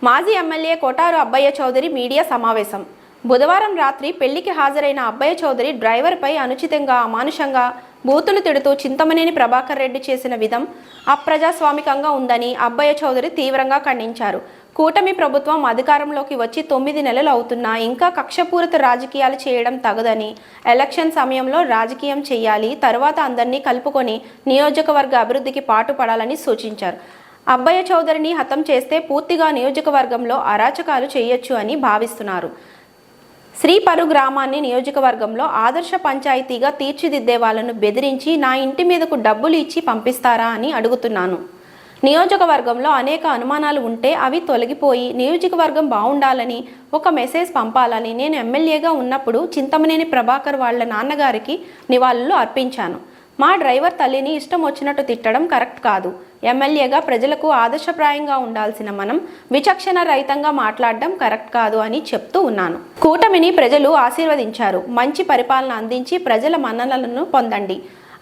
మాజీ MLA Kotaru Abbayya Chowdary media సమావేశం. బుధవారం రాత్రి పెళ్లికి హాజరైన అబ్బయ్య చౌదరి డ్రైవర్పై అనుచితంగా అమానుషంగా బూతులు తిడుతూ చింతమనేని ప్రభాకర్ రెడ్డి చేసిన విధం అప్రజాస్వామికంగా ఉందని అబ్బయ్య చౌదరి తీవ్రంగా ఖండించారు. కూటమి ప్రభుత్వం అధికారంలోకి వచ్చి 9 నెలలు అవుతున్నా ఇంకా కక్షపూరిత రాజకీయాలు చేయడం తగదని, ఎలక్షన్ సమయంలో రాజకీయం చేయాలి, తర్వాత అందరినీ కలుపుకొని నియోజకవర్గ అభివృద్ధికి పాటుపడాలని సూచించారు. అబ్బయ్య చౌదరిని హతం చేస్తే పూర్తిగా నియోజకవర్గంలో అరాచకాలు చేయొచ్చు అని భావిస్తున్నారు. శ్రీపరు గ్రామాన్ని నియోజకవర్గంలో ఆదర్శ పంచాయతీగా తీర్చిదిద్దే వాళ్ళను బెదిరించి నా ఇంటి మీదకు డబ్బులు ఇచ్చి పంపిస్తారా అని అడుగుతున్నాను. నియోజకవర్గంలో అనేక అనుమానాలు ఉంటే అవి తొలగిపోయి నియోజకవర్గం బాగుండాలని ఒక మెసేజ్ పంపాలని నేను ఎమ్మెల్యేగా ఉన్నప్పుడు చింతమనేని ప్రభాకర్ వాళ్ళ నాన్నగారికి నివాళులు అర్పించాను. మా డ్రైవర్ తల్లిని ఇష్టం వచ్చినట్టు తిట్టడం కరెక్ట్ కాదు. ఎమ్మెల్యేగా ప్రజలకు ఆదర్శప్రాయంగా ఉండాల్సిన మనం విచక్షణ రహితంగా మాట్లాడడం కరెక్ట్ కాదు అని చెప్తూ ఉన్నాను. కూటమిని ప్రజలు ఆశీర్వదించారు. మంచి పరిపాలన అందించి ప్రజల మన్ననలను పొందండి.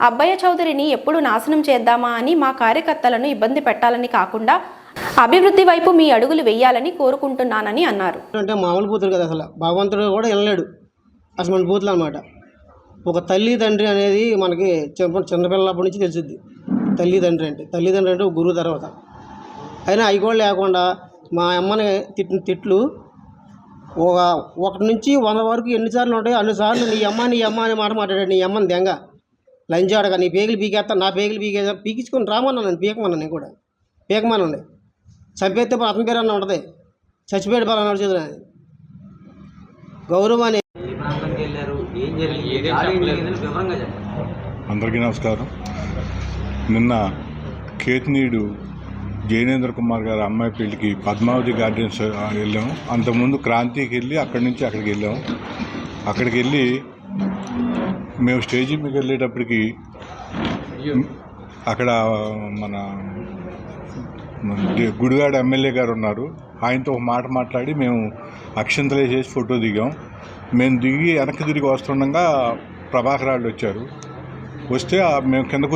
అబ్బయ్య చౌదరిని ఎప్పుడు నాశనం చేద్దామా అని మా కార్యకర్తలను ఇబ్బంది పెట్టాలని కాకుండా అభివృద్ధి వైపు మీ అడుగులు వేయాలని కోరుకుంటున్నానని అన్నారు. అంటే మామూలు బూతులు కదా, అసలు భగవంతుడు కూడా వినలేడు అసలు మన బూతులు అనమాట. ఒక తల్లి తండ్రి అనేది మనకి చిన్నపిల్లప్పటి నుంచి తెలిసిద్ది. తల్లిదండ్రి అంటే ఒక గురువు తర్వాత. అయినా అవి కూడా లేకుండా మా అమ్మని తిట్టిన తిట్లు 1 నుంచి 100 వరకు ఎన్నిసార్లు ఉంటాయో అన్నిసార్లు నీ అమ్మ అని మాట మాట్లాడాడు. నీ అమ్మని దెంగ లంచాడగా నీ పేగులు పీకేస్తా, నా పేగులు పీకించుకొని రామన్నాను. పీకమన్నాను, నేను కూడా పీకమనండి. చంపేస్తే అతని పేరు అన్న ఉంటుంది, చచ్చిపోయాడు పలానా చేతులు గౌరవాన్ని. అందరికీ నమస్కారం. నిన్న కేతినీడు జైనేంద్ర కుమార్ గారు అమ్మాయి పెళ్ళికి పద్మావతి గార్డెన్స్ వెళ్ళాము. అంతకుముందు క్రాంతికి వెళ్ళి అక్కడి నుంచి అక్కడికి వెళ్ళాము. అక్కడికి వెళ్ళి మేము స్టేజీ మీకు వెళ్ళేటప్పటికి అక్కడ మన గుడివాడ ఎమ్మెల్యే గారు ఉన్నారు. ఆయనతో ఒక మాట మాట్లాడి మేము అక్షంతలు వేసేసి ఫోటో దిగాం. మేము దిగి వెనక్కి తిరిగి వస్తుండగా ప్రభాకర్ వాళ్ళు వచ్చారు. వస్తే మేము కిందకు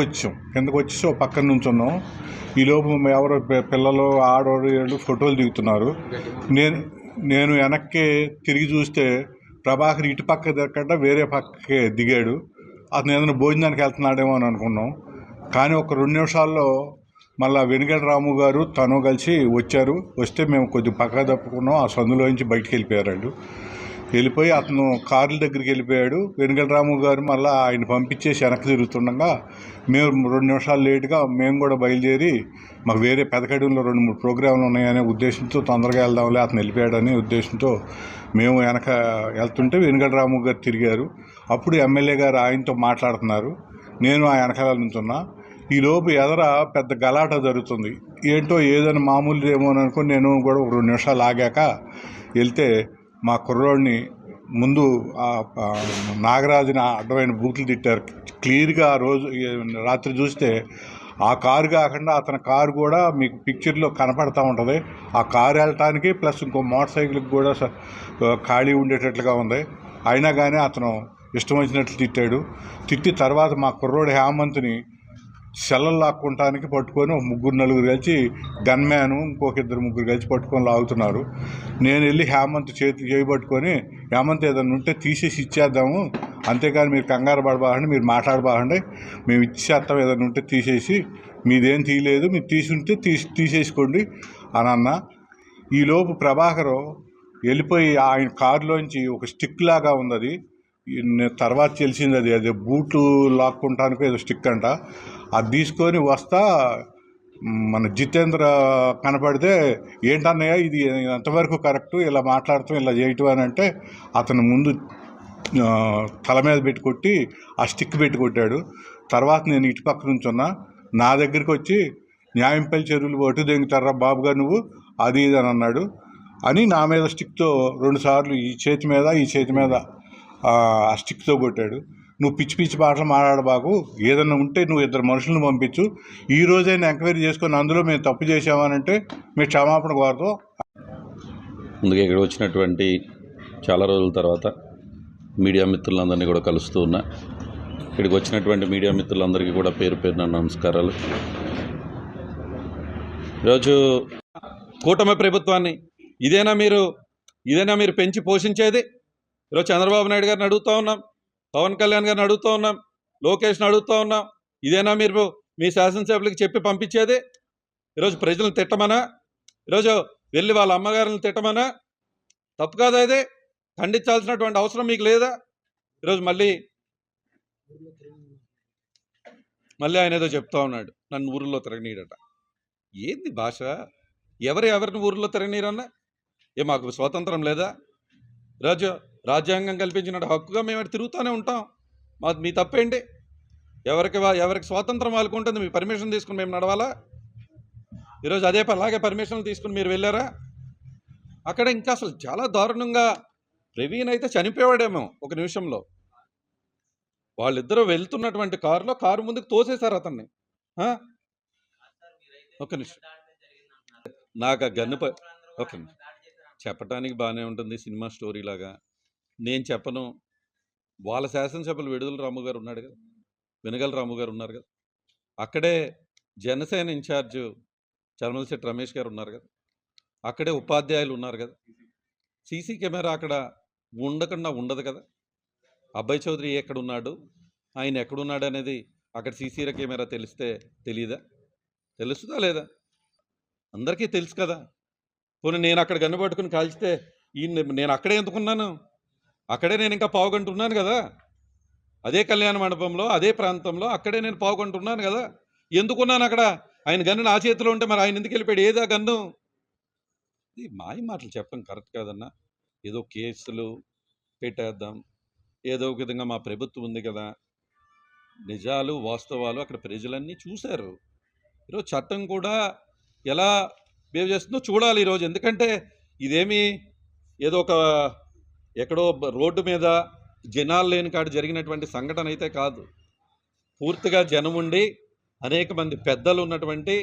వచ్చేసి ఒక పక్కన నుంచి ఉన్నాం. ఈలోపు ఎవరో పిల్లలు ఆడవాళ్ళు ఫోటోలు దిగుతున్నారు. నేను వెనక్కి తిరిగి చూస్తే ప్రభాకర్ ఇటు పక్క దిగకుండా వేరే పక్కకే దిగాడు. అతను ఏదైనా భోజనానికి వెళ్తున్నాడేమో అని అనుకున్నాం. కానీ ఒక 2 నిమిషాల్లో మళ్ళీ వెనుగల రాము గారు తను కలిసి వచ్చారు. వస్తే మేము కొద్దిగా పక్క తప్పుకున్నాం. ఆ సందులోంచి బయటికి వెళ్ళిపోయారు. వెళ్ళిపోయి అతను కార్ల దగ్గరికి వెళ్ళిపోయాడు. వెనుగల రాము గారు మళ్ళీ ఆయన పంపించేసి వెనక్కి తిరుగుతుండగా మేము 2 నిమిషాలు లేటుగా మేము కూడా బయలుదేరి మాకు వేరే పెదకడిలో 2-3 ప్రోగ్రాంలు ఉన్నాయనే ఉద్దేశంతో తొందరగా వెళ్దాంలే అతను వెళ్ళిపోయాడనే ఉద్దేశంతో మేము వెనక వెళ్తుంటే వెనుగల రాము గారు తిరిగారు. అప్పుడు ఎమ్మెల్యే గారు ఆయనతో మాట్లాడుతున్నారు. నేను ఆ వెనకాల నుంచున్నా. ఈలోపు ఎదర పెద్ద గలాట జరుగుతుంది. ఏంటో ఏదైనా మామూలు ఏమో అని అనుకుని నేను కూడా 2 నిమిషాలు ఆగాక వెళ్తే మా కుర్రోడిని ముందు నాగరాజుని అడ్డమైన బూతులు తిట్టారు. క్లియర్గా ఆ రోజు రాత్రి చూస్తే ఆ కారు కాకుండా అతని కారు కూడా మీకు పిక్చర్లో కనపడతా ఉంటుంది. ఆ కారు వెళ్ళటానికి ప్లస్ ఇంకో మోటార్ సైకిల్కి కూడా ఖాళీ ఉండేటట్లుగా ఉంది. అయినా కానీ అతను ఇష్టం వచ్చినట్లు తిట్టాడు. తిట్టి తర్వాత మా కుర్రోడు హేమంత్ని సెల్లలు లాక్కుంటానికి పట్టుకొని 3-4 కలిసి గన్మ్యాను ఇంకొక 2-3 కలిసి పట్టుకొని లాగుతున్నారు. నేను వెళ్ళి హేమంత్ చేయబట్టుకొని హేమంత్ ఏదైనా ఉంటే తీసేసి ఇచ్చేద్దాము, అంతేకాని మీరు కంగారు పడబాకండి, మీరు మాట్లాడబాకండి, మేము ఇచ్చేస్తాం, ఏదైనా ఉంటే తీసేసి, మీదేం తీయలేదు, మీరు తీసుంటే తీసేసుకోండి అని అన్నా. ఈలోపు ప్రభాకరు వెళ్ళిపోయి ఆయన కారులోంచి ఒక స్టిక్ లాగా ఉంది. అది తర్వాత తెలిసింది అది బూట్లు లాక్కుంటానికి ఏదో స్టిక్ అంట. అది తీసుకొని వస్తా మన జితేంద్ర కనపడితే ఏంటన్నయ్య ఇది ఎంతవరకు కరెక్టు, ఇలా మాట్లాడతాం ఇలా చేయటం అని అంటే అతను ముందు తల మీద పెట్టి కొట్టి ఆ స్టిక్ పెట్టి కొట్టాడు. తర్వాత నేను ఇటు పక్క నుంచి ఉన్నా. నా దగ్గరికి వచ్చి న్యాయంపల్లి చెరువులు అటు దెంగుతారా బాబుగా నువ్వు అది ఇది అని అన్నాడు. అని నా మీద స్టిక్తో 2 సార్లు ఈ చేతి మీద ఆ స్టిక్తో కొట్టాడు. నువ్వు పిచ్చి మాటలు మాట్లాడబాకు, ఏదన్నా ఉంటే నువ్వు 2 మనుషులను పంపించు, ఈ రోజైనా ఎంక్వైరీ చేసుకొని అందులో మేము తప్పు చేసామనంటే మేము క్షమాపణ కోరుతాం. ముందుగా ఇక్కడ వచ్చినటువంటి చాలా రోజుల తర్వాత మీడియా మిత్రులందరినీ కూడా కలుస్తూ ఉన్నా. ఇక్కడికి వచ్చినటువంటి మీడియా మిత్రులందరికీ కూడా పేరు పేరున నమస్కారాలు. ఈరోజు కూటమి ప్రభుత్వాన్ని ఇదేనా మీరు పెంచి పోషించేది? ఈరోజు చంద్రబాబు నాయుడు గారిని అడుగుతూ ఉన్నాం, పవన్ కళ్యాణ్ గారిని అడుగుతూ ఉన్నాం, లోకేష్ని అడుగుతూ ఉన్నాం. ఇదేనా మీరు మీ శాసనసభ్యులకి చెప్పి పంపించేది? ఈరోజు ప్రజలను తిట్టమనా? ఈరోజు వెళ్ళి వాళ్ళ అమ్మగారులను తిట్టమనా? తప్పు కాదా? ఇది ఖండించాల్సినటువంటి అవసరం మీకు లేదా? ఈరోజు మళ్ళీ ఆయన ఏదో చెప్తా ఉన్నాడు, నన్ను ఊరిలో తిరగనీయడట. ఏంది భాష? ఎవరిని ఊరిలో తిరగనీరన్నా? మాకు స్వాతంత్రం లేదా? రాజ్యాంగం కల్పించిన హక్కుగా మేము తిరుగుతూనే ఉంటాం. మీ తప్పేంటి? ఎవరికి స్వాతంత్రం వాళ్ళకు ఉంటుంది. మీ పర్మిషన్ తీసుకుని మేము నడవాలా? ఈరోజు అలాగే పర్మిషన్లు తీసుకుని మీరు వెళ్ళారా? అక్కడ ఇంకా అసలు చాలా దారుణంగా ప్రవీణ్ అయితే చనిపోయాడేమో ఒక నిమిషంలో. వాళ్ళిద్దరూ వెళ్తున్నటువంటి కారు ముందుకు తోసేశారు అతన్ని. ఒక నిమిషం, నాకు ఆ గన్నుపై ఒక నిమిషం చెప్పటానికి బాగానే ఉంటుంది సినిమా స్టోరీ లాగా. నేను చెప్పను. వాళ్ళ శాసనసభ్యులు విడుదల రాము గారు ఉన్నాడు కదా, వెనగల రాము గారు ఉన్నారు కదా, అక్కడే జనసేన ఇన్ఛార్జ్ చర్మలశెట్టి రమేష్ గారు ఉన్నారు కదా, అక్కడే ఉపాధ్యాయులు ఉన్నారు కదా. సీసీ కెమెరా అక్కడ ఉండకుండా ఉండదు కదా. అబ్బాయి చౌదరి ఎక్కడున్నాడు, ఆయన ఎక్కడున్నాడు అనేది అక్కడ సీసీ కెమెరా తెలిస్తే తెలియదా? తెలుస్తుందా లేదా? అందరికీ తెలుసు కదా. పోనీ నేను అక్కడ గన్ను పట్టుకుని కాల్చితే నేను అక్కడే ఎందుకున్నాను? అక్కడే నేను ఇంకా పావుగంట ఉన్నాను కదా. అదే కళ్యాణ మండపంలో, అదే ప్రాంతంలో అక్కడే నేను పావుగంట ఉన్నాను కదా. ఎందుకున్నాను అక్కడ? ఆయన గన్ను నా చేతిలో ఉంటే మరి ఆయన ఎందుకు వెళ్ళిపోయాడు? ఏదా గన్ను? ఇది మాయ మాటలు చెప్పడం కరెక్ట్ కాదన్నా. ఏదో కేసులు పెట్టేద్దాం, ఏదో ఒక విధంగా మా ప్రభుత్వం ఉంది కదా. నిజాలు వాస్తవాలు అక్కడ ప్రజలన్నీ చూశారు. ఈరోజు చట్టం కూడా ఎలా బిహేవ్ చేస్తుందో చూడాలి ఈరోజు. ఎందుకంటే ఇదేమి ఏదో ఒక ఎక్కడో రోడ్డు మీద జనాలు లేని కాడ జరిగినటువంటి సంఘటన అయితే కాదు. పూర్తిగా జనం ఉండి అనేక మంది పెద్దలు ఉన్నటువంటి